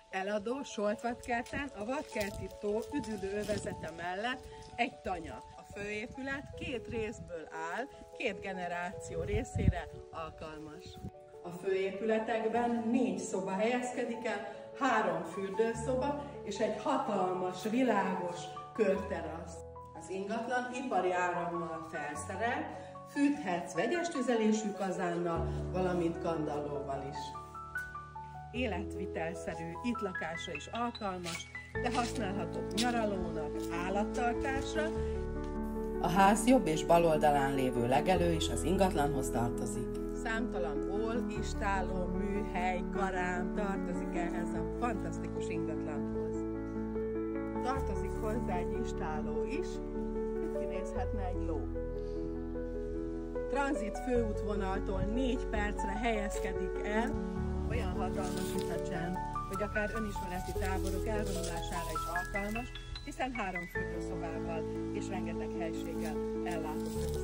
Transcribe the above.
Eladó Soltvadkerten a Vadkerti tó üdülő övezete mellett egy tanya. A főépület 2 részből áll, 2 generáció részére alkalmas. A főépületekben 4 szoba helyezkedik el, 3 fürdőszoba és egy hatalmas, világos körterasz. Az ingatlan ipari árammal felszerelt, fűthetsz vegyes tüzelésű kazánnal, valamint kandallóval is. Életvitelszerű, itt lakásra is alkalmas, de használható nyaralónak, állattartásra. A ház jobb és bal oldalán lévő legelő is az ingatlanhoz tartozik. Számtalan ól, istálló, műhely, garázs tartozik ehhez a fantasztikus ingatlanhoz. Tartozik hozzá egy istálló is, itt kinézhetne egy ló. Tranzit főútvonaltól 4 percre helyezkedik el, olyan hatalmas itt a csend, hogy akár önismereti táborok elvonulására is alkalmas, hiszen 3 fürdőszobával és rengeteg helységgel ellátott az